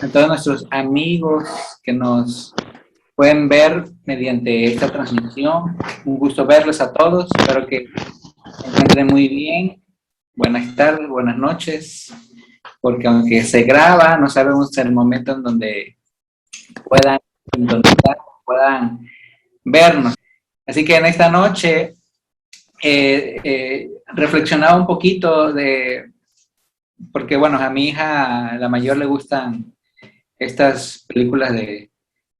a todos nuestros amigos que nos pueden ver mediante esta transmisión. Un gusto verles a todos. Espero que se encuentren muy bien. Buenas tardes, buenas noches, porque aunque se graba, no sabemos el momento en donde puedan sintonizar, puedan vernos. Así que en esta noche reflexionaba un poquito porque bueno, a mi hija, la mayor, le gustan estas películas de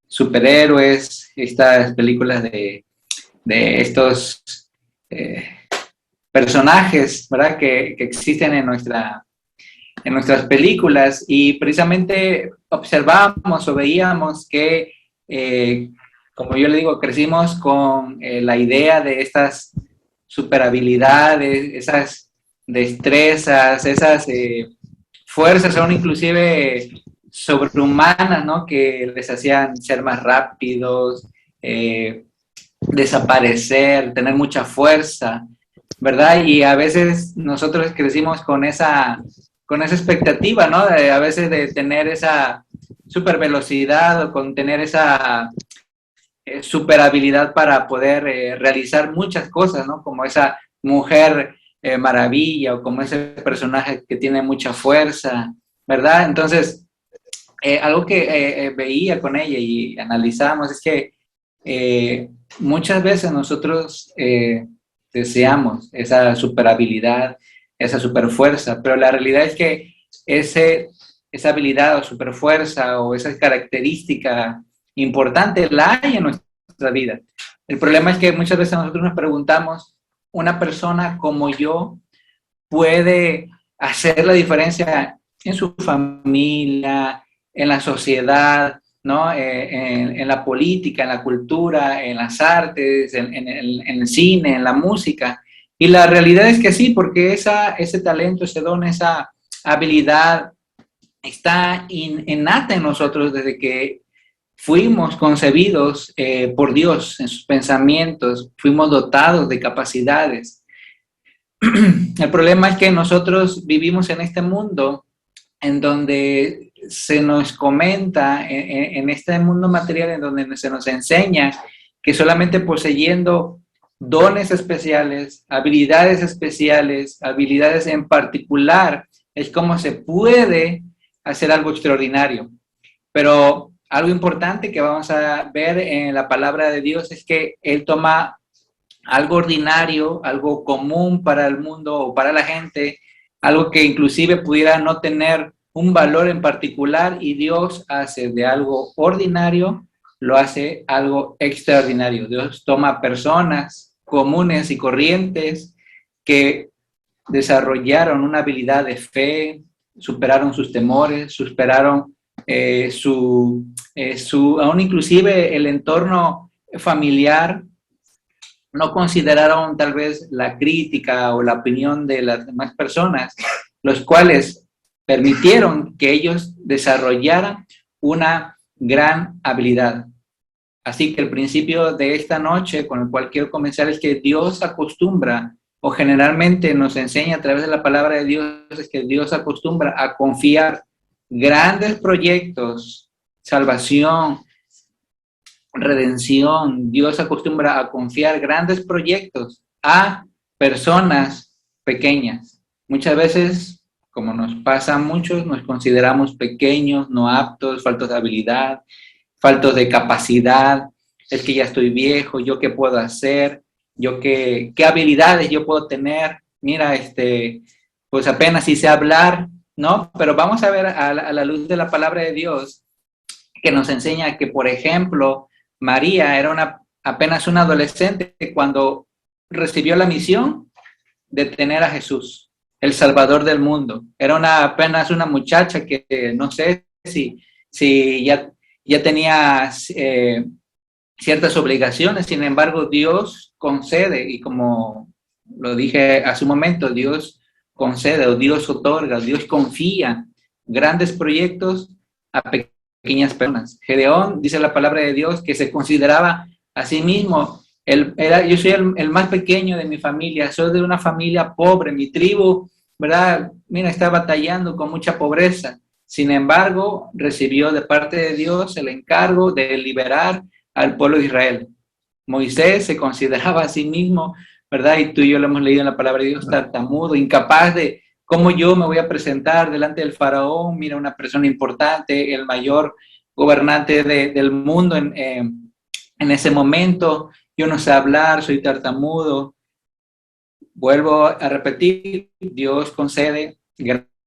superhéroes, estas películas de estos eh, personajes, ¿verdad? Que existen en nuestras películas, y precisamente observábamos o veíamos que, como yo le digo, crecimos con la idea de estas superhabilidades, esas destrezas, esas fuerzas, aún inclusive sobrehumanas, ¿no? Que les hacían ser más rápidos, desaparecer, tener mucha fuerza, ¿verdad? Y a veces nosotros crecimos con esa expectativa, ¿no? A veces de tener esa super velocidad o con tener esa super habilidad para poder realizar muchas cosas, ¿no? Como esa mujer maravilla, o como ese personaje que tiene mucha fuerza, ¿verdad? Entonces, algo que veía con ella y analizamos es que muchas veces nosotros deseamos esa super habilidad, esa super fuerza, pero la realidad es que esa habilidad o super fuerza o esa característica importante la hay en nuestra vida. El problema es que muchas veces nosotros nos preguntamos, ¿una persona como yo puede hacer la diferencia en su familia, en la sociedad, ¿no? En la política, en la cultura, en las artes, en el cine, en la música? Y la realidad es que sí, porque ese talento, ese don, esa habilidad está innata en nosotros desde que fuimos concebidos por Dios en sus pensamientos, fuimos dotados de capacidades. El problema es que nosotros vivimos en este mundo en donde se nos comenta, en este mundo material, en donde se nos enseña que solamente poseyendo dones especiales, habilidades en particular, es como se puede hacer algo extraordinario. Pero algo importante que vamos a ver en la palabra de Dios es que Él toma algo ordinario, algo común para el mundo o para la gente, algo que inclusive pudiera no tener un valor en particular, y Dios hace de algo ordinario, lo hace algo extraordinario. Dios toma personas comunes y corrientes que desarrollaron una habilidad de fe, superaron sus temores, superaron aún inclusive el entorno familiar. No consideraron tal vez la crítica o la opinión de las demás personas, los cuales permitieron que ellos desarrollaran una gran habilidad. Así que el principio de esta noche con el cual quiero comenzar es que Dios acostumbra, o generalmente nos enseña a través de la palabra de Dios, es que Dios acostumbra a confiar grandes proyectos, salvación, redención. Dios acostumbra a confiar grandes proyectos a personas pequeñas. Muchas veces, como nos pasa a muchos, nos consideramos pequeños, no aptos, faltos de habilidad, faltos de capacidad. Es que ya estoy viejo, ¿yo qué puedo hacer? ¿Yo qué habilidades yo puedo tener? Mira, pues apenas si sé hablar, ¿no? Pero vamos a ver a la luz de la palabra de Dios, que nos enseña que, por ejemplo, María era apenas una adolescente cuando recibió la misión de tener a Jesús, el Salvador del mundo. Era apenas una muchacha que no sé si ya tenía ciertas obligaciones. Sin embargo, Dios concede, y como lo dije hace un momento, Dios concede, o Dios otorga, Dios confía grandes proyectos a pequeñas personas. Gedeón, dice la palabra de Dios, que se consideraba a sí mismo, yo soy el más pequeño de mi familia, soy de una familia pobre, mi tribu, ¿verdad? Mira, está batallando con mucha pobreza. Sin embargo, recibió de parte de Dios el encargo de liberar al pueblo de Israel. Moisés se consideraba a sí mismo, ¿verdad? Y tú y yo lo hemos leído en la palabra de Dios, tartamudo, incapaz de cómo yo me voy a presentar delante del faraón. Mira, una persona importante, el mayor gobernante del mundo en ese momento. Yo no sé hablar, soy tartamudo. Vuelvo a repetir, Dios concede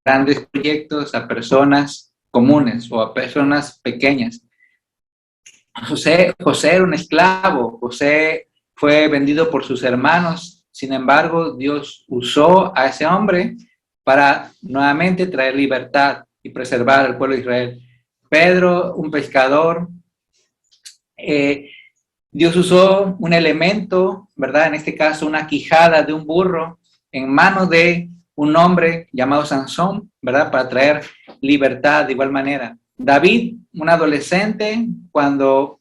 grandes proyectos a personas comunes o a personas pequeñas. José era un esclavo, José fue vendido por sus hermanos, sin embargo, Dios usó a ese hombre para nuevamente traer libertad y preservar al pueblo de Israel. Pedro, un pescador, Dios usó un elemento, ¿verdad? En este caso, una quijada de un burro en manos de un hombre llamado Sansón, ¿verdad? Para traer libertad de igual manera. David, un adolescente, cuando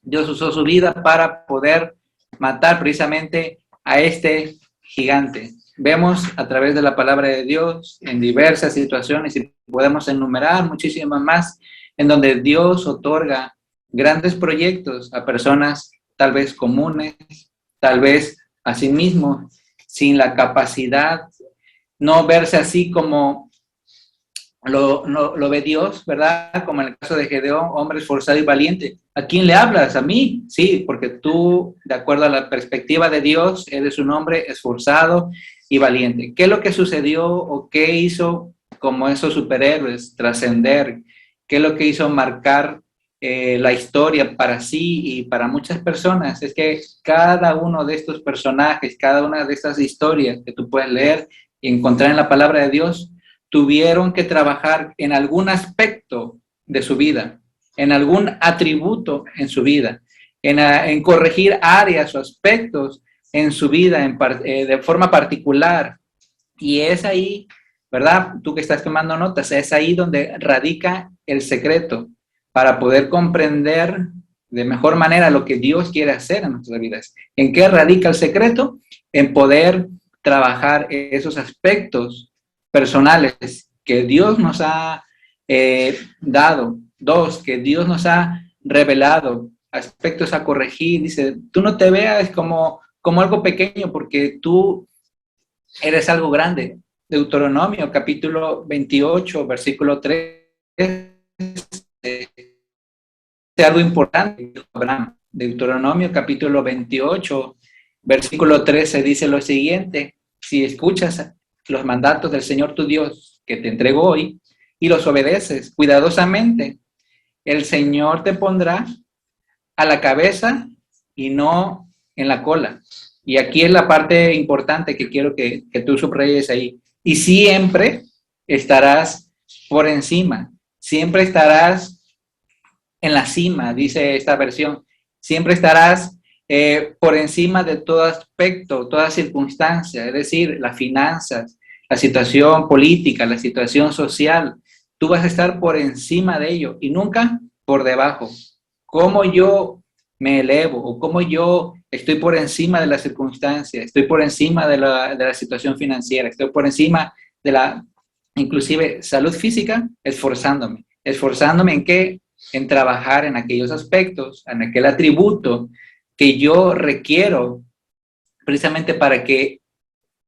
Dios usó su vida para poder matar precisamente a este gigante. Vemos a través de la palabra de Dios en diversas situaciones y podemos enumerar muchísimas más en donde Dios otorga grandes proyectos a personas tal vez comunes, tal vez a sí mismo, sin la capacidad, no verse así como lo ve Dios, ¿verdad? Como en el caso de Gedeón, hombre esforzado y valiente. ¿A quién le hablas? ¿A mí? Sí, porque tú, de acuerdo a la perspectiva de Dios, eres un hombre esforzado y valiente. ¿Qué es lo que sucedió o qué hizo como esos superhéroes trascender? ¿Qué es lo que hizo marcar la historia para sí y para muchas personas? Es que cada uno de estos personajes, cada una de estas historias que tú puedes leer y encontrar en la palabra de Dios, tuvieron que trabajar en algún aspecto de su vida, en algún atributo en su vida, en corregir áreas o aspectos en su vida de forma particular. Y es ahí, ¿verdad? Tú que estás tomando notas, es ahí donde radica el secreto para poder comprender de mejor manera lo que Dios quiere hacer en nuestras vidas. ¿En qué radica el secreto? En poder trabajar esos aspectos personales que Dios nos ha dado. Dos, que Dios nos ha revelado, aspectos a corregir. Dice, tú no te veas como algo pequeño porque tú eres algo grande. Deuteronomio capítulo 28, versículo 3, es algo importante. Abraham. Deuteronomio capítulo 28, versículo 13 dice lo siguiente: si escuchas los mandatos del Señor tu Dios que te entrego hoy y los obedeces cuidadosamente, el Señor te pondrá a la cabeza y no en la cola. Y aquí es la parte importante que quiero que tú subrayes ahí. Y siempre estarás por encima, siempre estarás en la cima, dice esta versión. Siempre estarás por encima de todo aspecto, toda circunstancia, es decir, las finanzas, la situación política, la situación social. Tú vas a estar por encima de ello y nunca por debajo. ¿Cómo yo me elevo o cómo yo estoy por encima de la circunstancia, estoy por encima de la situación financiera, estoy por encima de la, inclusive, salud física? Esforzándome en qué, en trabajar en aquellos aspectos, en aquel atributo que yo requiero precisamente para que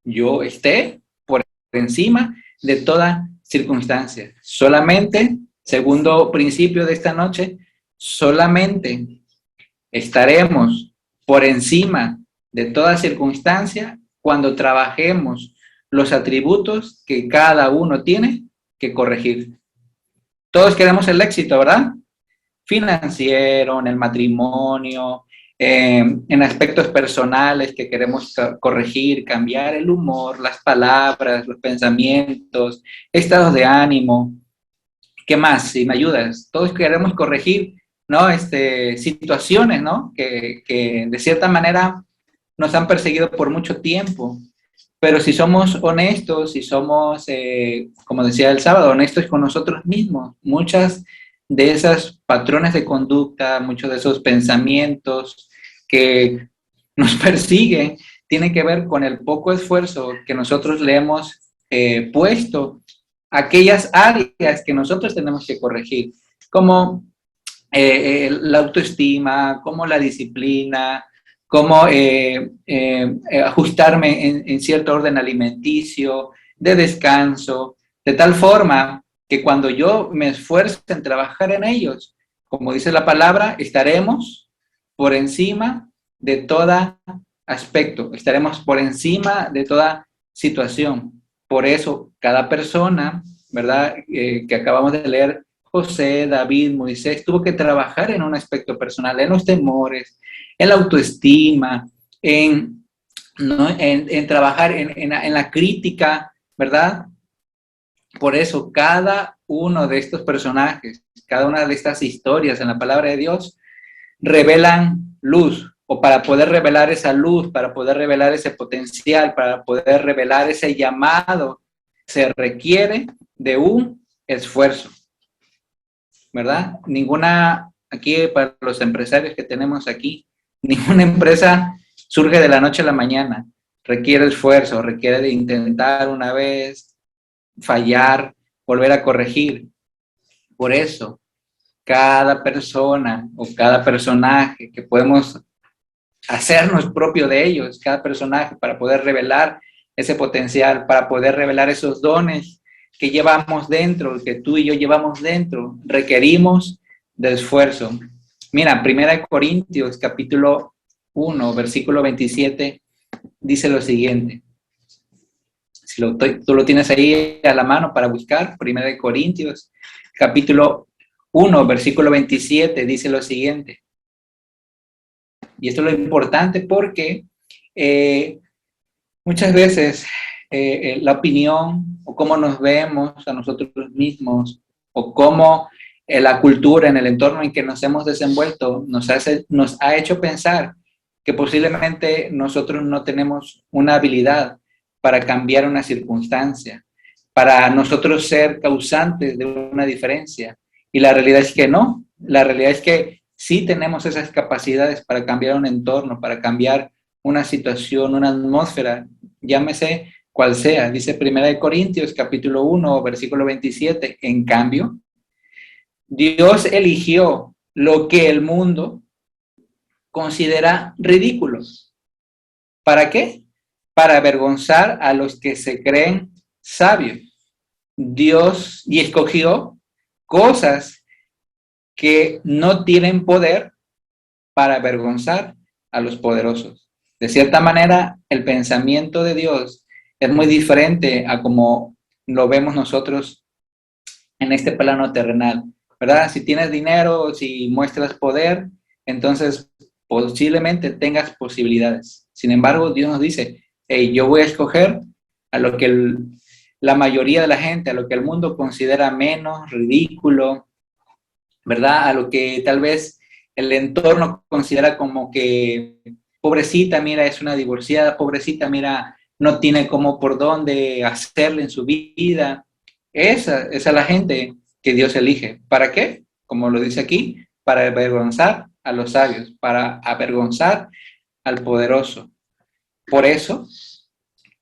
yo esté por encima de toda circunstancia. Solamente, segundo principio de esta noche, solamente estaremos por encima de toda circunstancia cuando trabajemos los atributos que cada uno tiene que corregir. Todos queremos el éxito, ¿verdad? Financiero, en el matrimonio, en aspectos personales que queremos corregir, cambiar el humor, las palabras, los pensamientos, estados de ánimo. ¿Qué más? Si me ayudas. Todos queremos corregir, ¿no? Situaciones, ¿no? Que de cierta manera nos han perseguido por mucho tiempo. Pero si somos honestos, si somos, como decía el sábado, honestos con nosotros mismos, muchas de esas patrones de conducta, muchos de esos pensamientos que nos persiguen, tienen que ver con el poco esfuerzo que nosotros le hemos puesto aquellas áreas que nosotros tenemos que corregir, como la autoestima, como la disciplina, como ajustarme en cierto orden alimenticio, de descanso, de tal forma que cuando yo me esfuerzo en trabajar en ellos, como dice la palabra, estaremos por encima de todo aspecto, estaremos por encima de toda situación. Por eso, cada persona, ¿verdad? Que acabamos de leer, José, David, Moisés, tuvo que trabajar en un aspecto personal, en los temores, en la autoestima, ¿no? en trabajar en la crítica, ¿verdad? Por eso, cada uno de estos personajes, cada una de estas historias en la palabra de Dios, revelan luz, o para poder revelar esa luz, para poder revelar ese potencial, para poder revelar ese llamado, se requiere de un esfuerzo, ¿verdad? Ninguna, aquí para los empresarios que tenemos aquí, ninguna empresa surge de la noche a la mañana, requiere esfuerzo, requiere de intentar una vez, fallar, volver a corregir. Por eso, cada persona o cada personaje que podemos hacernos propio de ellos, cada personaje para poder revelar ese potencial, para poder revelar esos dones que llevamos dentro, que tú y yo llevamos dentro, requerimos de esfuerzo. Mira, 1 Corintios capítulo 1, versículo 27, dice lo siguiente. Si tú lo tienes ahí a la mano para buscar, 1 Corintios capítulo 1, versículo 27, dice lo siguiente. Y esto es lo importante porque muchas veces la opinión o cómo nos vemos a nosotros mismos o cómo la cultura en el entorno en que nos hemos desenvuelto nos ha hecho pensar que posiblemente nosotros no tenemos una habilidad para cambiar una circunstancia, para nosotros ser causantes de una diferencia. Y la realidad es que no, la realidad es que sí tenemos esas capacidades para cambiar un entorno, para cambiar una situación, una atmósfera, llámese cual sea. Dice 1 Corintios capítulo 1, versículo 27, en cambio, Dios eligió lo que el mundo considera ridículo. ¿Para qué? Para avergonzar a los que se creen sabios. Dios y escogió cosas que no tienen poder para avergonzar a los poderosos. De cierta manera, el pensamiento de Dios es muy diferente a como lo vemos nosotros en este plano terrenal, ¿verdad? Si tienes dinero, si muestras poder, entonces posiblemente tengas posibilidades. Sin embargo, Dios nos dice, hey, yo voy a escoger a lo que la mayoría de la gente, a lo que el mundo considera menos, ridículo, ¿verdad? A lo que tal vez el entorno considera como que pobrecita, mira, es una divorciada, pobrecita, mira, no tiene como por dónde hacerle en su vida. Esa es la gente que Dios elige. ¿Para qué? Como lo dice aquí, para avergonzar a los sabios, para avergonzar al poderoso. Por eso,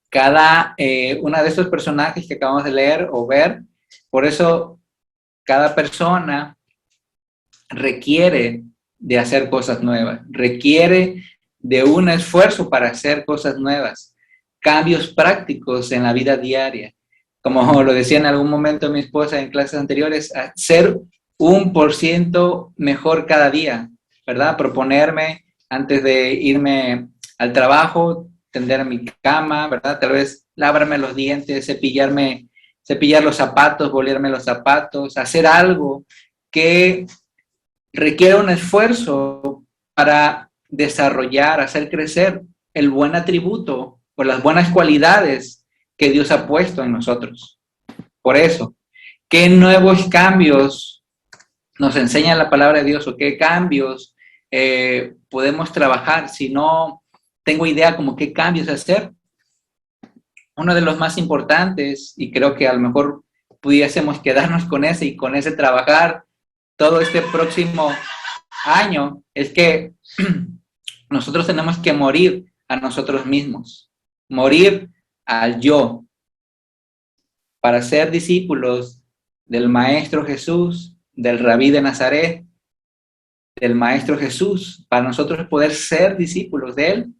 cada uno de estos personajes que acabamos de leer o ver, por eso cada persona requiere de hacer cosas nuevas, requiere de un esfuerzo para hacer cosas nuevas, cambios prácticos en la vida diaria. Como lo decía en algún momento mi esposa en clases anteriores, ser 1% mejor cada día, ¿verdad? Proponerme antes de irme al trabajo, tender mi cama, ¿verdad? Tal vez lavarme los dientes, cepillar los zapatos, bolearme los zapatos, hacer algo que requiere un esfuerzo para desarrollar, hacer crecer el buen atributo o las buenas cualidades que Dios ha puesto en nosotros. Por eso, ¿qué nuevos cambios nos enseña la palabra de Dios o qué cambios podemos trabajar si no tengo idea como qué cambios hacer? Uno de los más importantes, y creo que a lo mejor pudiésemos quedarnos con ese y con ese trabajar todo este próximo año, es que nosotros tenemos que morir a nosotros mismos, morir al yo. para ser discípulos del Maestro Jesús, del Rabí de Nazaret, del Maestro Jesús, para nosotros poder ser discípulos de Él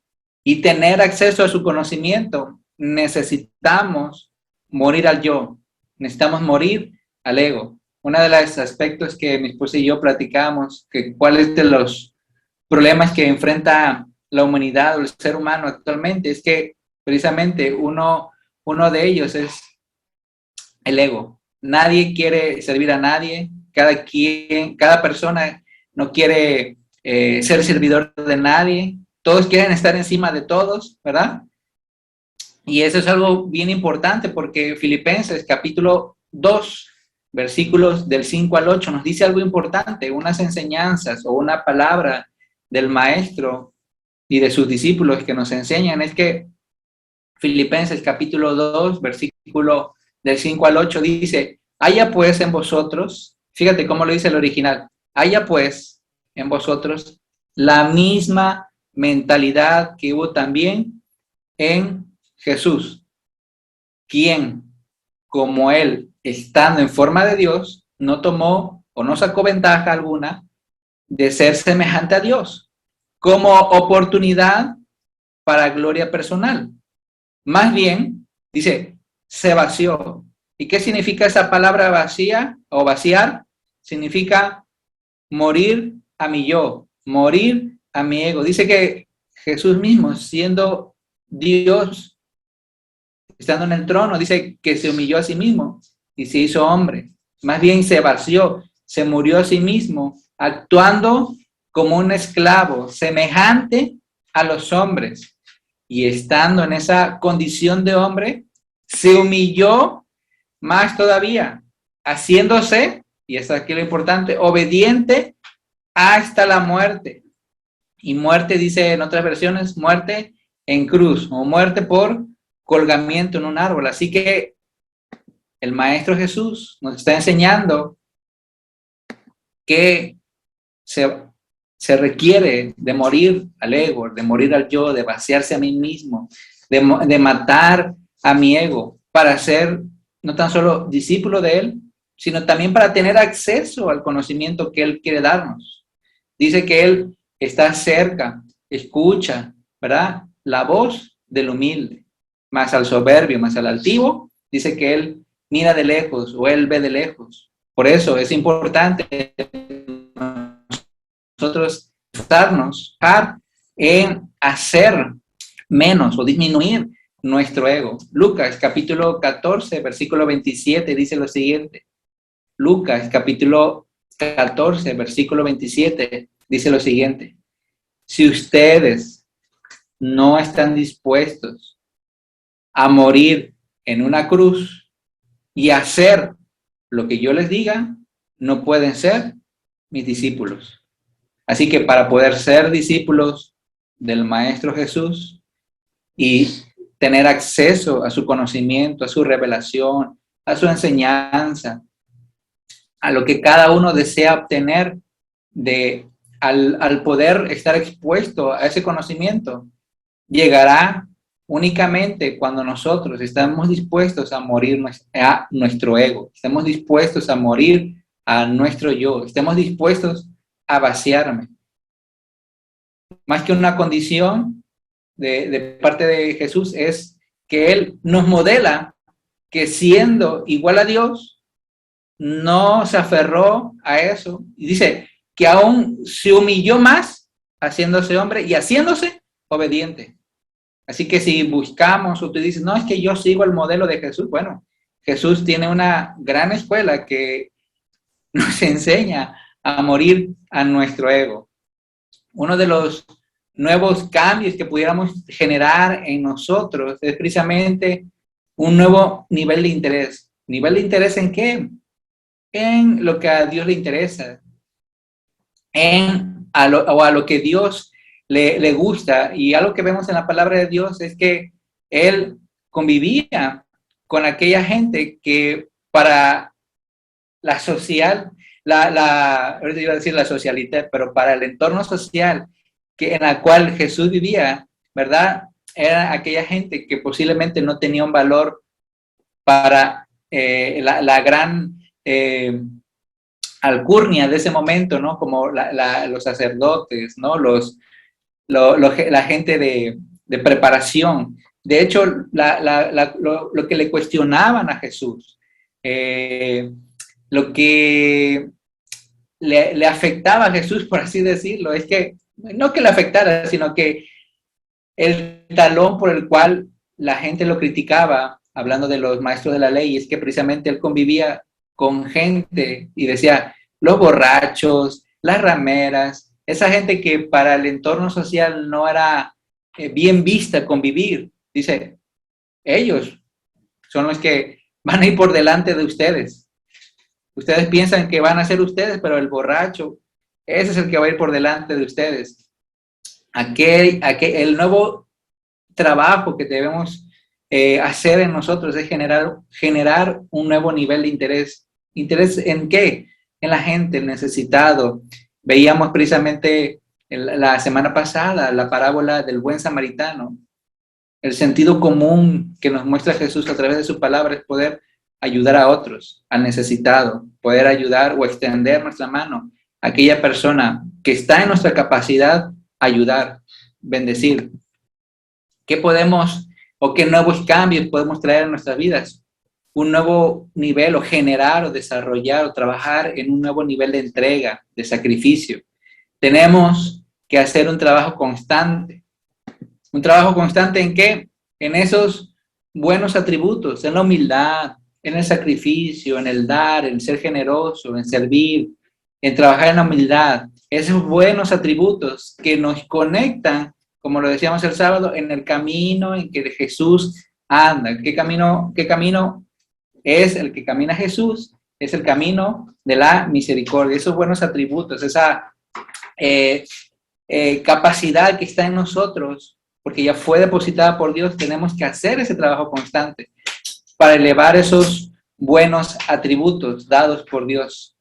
y tener acceso a su conocimiento, necesitamos morir al yo, necesitamos morir al ego. Uno de los aspectos que mi esposa y yo platicamos, que cuáles de los problemas que enfrenta la humanidad o el ser humano actualmente, es que precisamente uno de ellos es el ego. Nadie quiere servir a nadie, cada persona no quiere ser servidor de nadie, todos quieren estar encima de todos, ¿verdad? Y eso es algo bien importante porque Filipenses capítulo 2, versículos del 5 al 8 nos dice algo importante, unas enseñanzas o una palabra del maestro y de sus discípulos que nos enseñan, es que Filipenses capítulo 2, versículo del 5 al 8 dice, haya pues en vosotros, fíjate cómo lo dice el original, haya pues en vosotros la misma mentalidad que hubo también en Jesús, quien, como él, estando en forma de Dios, no tomó o no sacó ventaja alguna de ser semejante a Dios, como oportunidad para gloria personal. Más bien, dice, se vació. ¿Y qué significa esa palabra vacía o vaciar? Significa morir a mi yo, morir a mi ego. Dice que Jesús mismo, siendo Dios, estando en el trono, dice que se humilló a sí mismo y se hizo hombre. Más bien se vació, se murió a sí mismo, actuando como un esclavo, semejante a los hombres. Y estando en esa condición de hombre, se humilló más todavía, haciéndose, y esto aquí lo importante, obediente hasta la muerte. Y muerte, dice en otras versiones, muerte en cruz, o muerte por colgamiento en un árbol. Así que el Maestro Jesús nos está enseñando que se requiere de morir al ego, de morir al yo, de vaciarse a mí mismo, de matar a mi ego para ser no tan solo discípulo de Él, sino también para tener acceso al conocimiento que Él quiere darnos. Dice que Él está cerca, escucha, ¿verdad? La voz del humilde, más al soberbio, más al altivo, dice que Él mira de lejos o Él ve de lejos. Por eso es importante nosotros esforzarnos en hacer menos o disminuir nuestro ego. Lucas capítulo 14, versículo 27 dice lo siguiente. Lucas capítulo 14, versículo 27 dice lo siguiente. Si ustedes no están dispuestos a morir en una cruz y hacer lo que yo les diga, no pueden ser mis discípulos. Así que para poder ser discípulos del Maestro Jesús y tener acceso a su conocimiento, a su revelación, a su enseñanza, a lo que cada uno desea obtener al poder estar expuesto a ese conocimiento, llegará únicamente cuando nosotros estamos dispuestos a morir a nuestro ego, estamos dispuestos a morir a nuestro yo, estemos dispuestos a vaciarme. Más que una condición de parte de Jesús, es que Él nos modela que siendo igual a Dios, no se aferró a eso. Y dice que aún se humilló más haciéndose hombre y haciéndose obediente. Así que si buscamos o tú dices, no, es que yo sigo el modelo de Jesús, bueno, Jesús tiene una gran escuela que nos enseña a morir a nuestro ego. Uno de los nuevos cambios que pudiéramos generar en nosotros es precisamente un nuevo nivel de interés. ¿Nivel de interés en qué? En lo que a Dios le interesa, a lo que Dios le gusta. Y algo que vemos en la palabra de Dios es que Él convivía con aquella gente que para la social, ahorita iba a decir la socialité, pero para el entorno social en la cual Jesús vivía, ¿verdad? Era aquella gente que posiblemente no tenía un valor para la gran alcurnia de ese momento, ¿no? Como los sacerdotes, ¿no? La gente de preparación. De hecho, lo que le cuestionaban a Jesús, lo que le afectaba a Jesús, por así decirlo, es que, no que le afectara, sino que el talón por el cual la gente lo criticaba, hablando de los maestros de la ley, es que precisamente él convivía con gente y decía, los borrachos, las rameras, esa gente que para el entorno social no era bien vista convivir. Dice, ellos son los que van a ir por delante de ustedes. Ustedes piensan que van a ser ustedes, pero el borracho, ese es el que va a ir por delante de ustedes. El nuevo trabajo que debemos hacer en nosotros es generar un nuevo nivel de interés. ¿Interés en qué? En la gente, el necesitado. Veíamos precisamente la semana pasada la parábola del buen samaritano. El sentido común que nos muestra Jesús a través de su palabra es poder ayudar a otros, al necesitado, poder ayudar o extender nuestra mano a aquella persona que está en nuestra capacidad, ayudar, bendecir. ¿Qué podemos o qué nuevos cambios podemos traer en nuestras vidas? Un nuevo nivel o generar o desarrollar o trabajar en un nuevo nivel de entrega, de sacrificio. Tenemos que hacer un trabajo constante. ¿Un trabajo constante en qué? En esos buenos atributos, en la humildad, en el sacrificio, en el dar, en ser generoso, en servir, en trabajar en la humildad. Esos buenos atributos que nos conectan, como lo decíamos el sábado, en el camino en que Jesús anda. ¿Qué camino es el que camina Jesús? Es el camino de la misericordia. Esos buenos atributos, esa capacidad que está en nosotros, porque ya fue depositada por Dios, tenemos que hacer ese trabajo constante para elevar esos buenos atributos dados por Dios.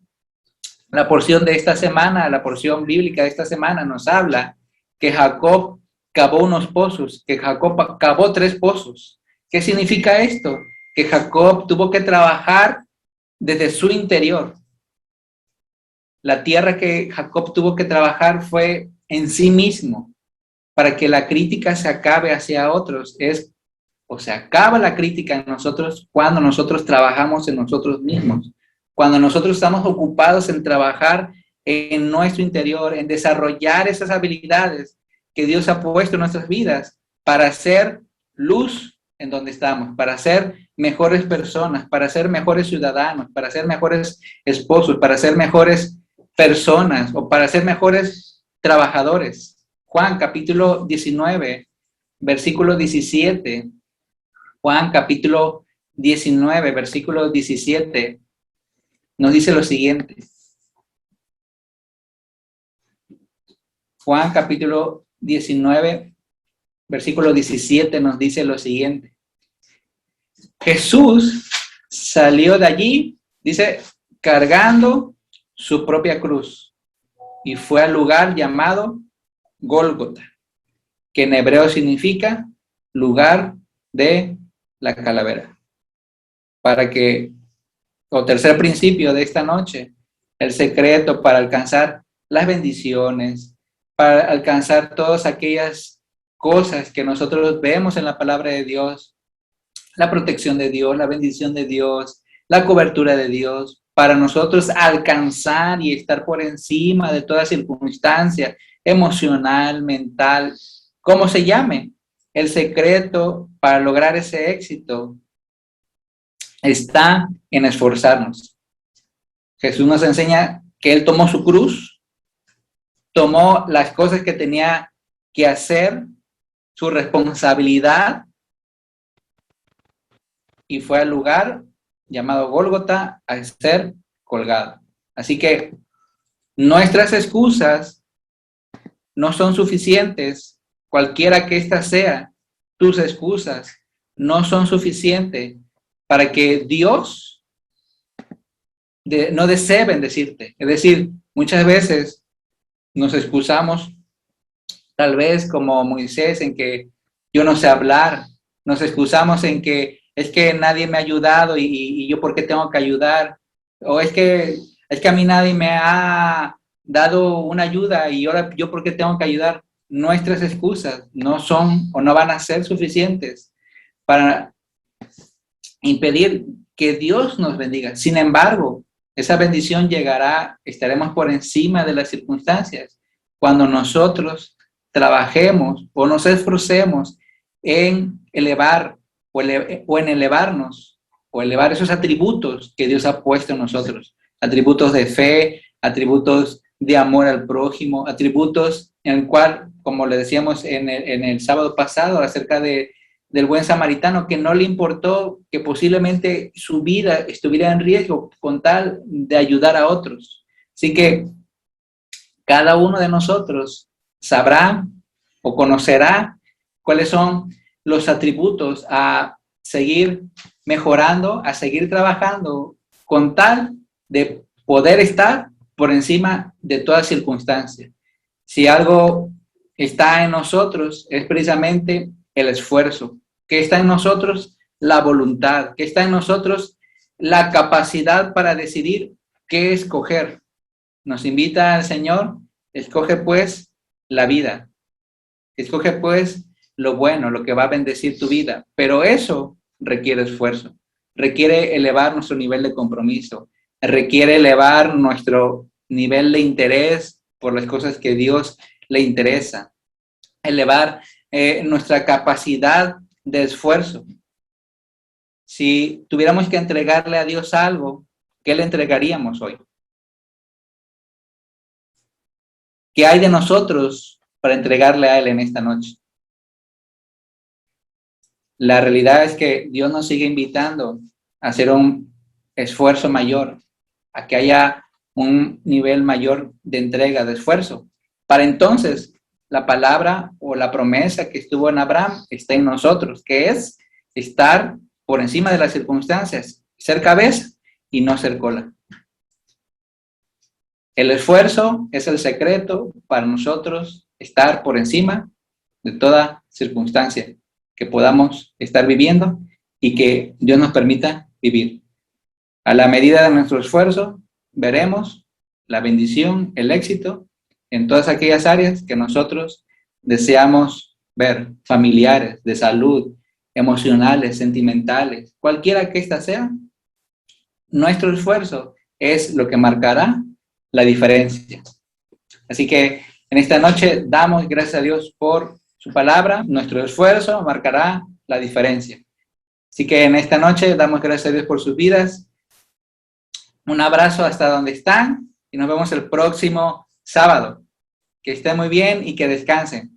La porción de esta semana, la porción bíblica de esta semana nos habla que Jacob cavó unos pozos, que Jacob cavó 3 pozos. ¿Qué significa esto? Que Jacob tuvo que trabajar desde su interior. La tierra que Jacob tuvo que trabajar fue en sí mismo, para que la crítica se acabe hacia otros. Se acaba la crítica en nosotros cuando nosotros trabajamos en nosotros mismos, cuando nosotros estamos ocupados en trabajar en nuestro interior, en desarrollar esas habilidades que Dios ha puesto en nuestras vidas para ser luz en donde estamos, para ser mejores personas, para ser mejores ciudadanos, para ser mejores esposos, para ser mejores personas o para ser mejores trabajadores. Juan capítulo 19, versículo 17. Juan capítulo 19, versículo 17, nos dice lo siguiente. Juan capítulo 19, versículo 17 nos dice lo siguiente. Jesús salió de allí, dice, cargando su propia cruz y fue al lugar llamado Gólgota, que en hebreo significa lugar de la calavera. Tercer principio de esta noche, el secreto para alcanzar las bendiciones, para alcanzar todas aquellas cosas que nosotros vemos en la palabra de Dios, la protección de Dios, la bendición de Dios, la cobertura de Dios, para nosotros alcanzar y estar por encima de toda circunstancia emocional, mental, como se llame. El secreto para lograr ese éxito está en esforzarnos. Jesús nos enseña que Él tomó su cruz, tomó las cosas que tenía que hacer, su responsabilidad, y fue al lugar llamado Gólgota a ser colgado. Así que nuestras excusas no son suficientes, cualquiera que ésta sea, tus excusas no son suficientes para que Dios no desee bendecirte. Es decir, muchas veces nos excusamos, tal vez como Moisés, en que yo no sé hablar, nos excusamos en que es que nadie me ha ayudado y yo por qué tengo que ayudar, o es que a mí nadie me ha dado una ayuda y ahora yo por qué tengo que ayudar. Nuestras excusas no son o no van a ser suficientes para impedir que Dios nos bendiga. Sin embargo, esa bendición llegará, estaremos por encima de las circunstancias cuando nosotros trabajemos o nos esforcemos en elevar o en elevarnos o elevar esos atributos que Dios ha puesto en nosotros, atributos de fe, atributos de amor al prójimo, atributos en el cual, como le decíamos en el sábado pasado acerca del buen samaritano, que no le importó que posiblemente su vida estuviera en riesgo con tal de ayudar a otros. Así que cada uno de nosotros sabrá o conocerá cuáles son los atributos a seguir mejorando, a seguir trabajando con tal de poder estar por encima de toda circunstancia. Si algo está en nosotros es precisamente el esfuerzo, que está en nosotros la voluntad, que está en nosotros la capacidad para decidir qué escoger. Nos invita al Señor, escoge pues la vida, escoge pues lo bueno, lo que va a bendecir tu vida, pero eso requiere esfuerzo, requiere elevar nuestro nivel de compromiso, requiere elevar nuestro nivel de interés por las cosas que Dios le interesa, elevar nuestra capacidad de esfuerzo. Si tuviéramos que entregarle a Dios algo, ¿qué le entregaríamos hoy? ¿Qué hay de nosotros para entregarle a Él en esta noche? La realidad es que Dios nos sigue invitando a hacer un esfuerzo mayor, a que haya un nivel mayor de entrega, de esfuerzo. Para entonces, la palabra o la promesa que estuvo en Abraham está en nosotros, que es estar por encima de las circunstancias, ser cabeza y no ser cola. El esfuerzo es el secreto para nosotros estar por encima de toda circunstancia que podamos estar viviendo y que Dios nos permita vivir. A la medida de nuestro esfuerzo, veremos la bendición, el éxito en todas aquellas áreas que nosotros deseamos ver, familiares, de salud, emocionales, sentimentales, cualquiera que ésta sea. Nuestro esfuerzo es lo que marcará la diferencia. Así que en esta noche damos gracias a Dios por su palabra. Nuestro esfuerzo marcará la diferencia. Así que en esta noche damos gracias a Dios por sus vidas. Un abrazo hasta donde están y nos vemos el próximo sábado. Que estén muy bien y que descansen.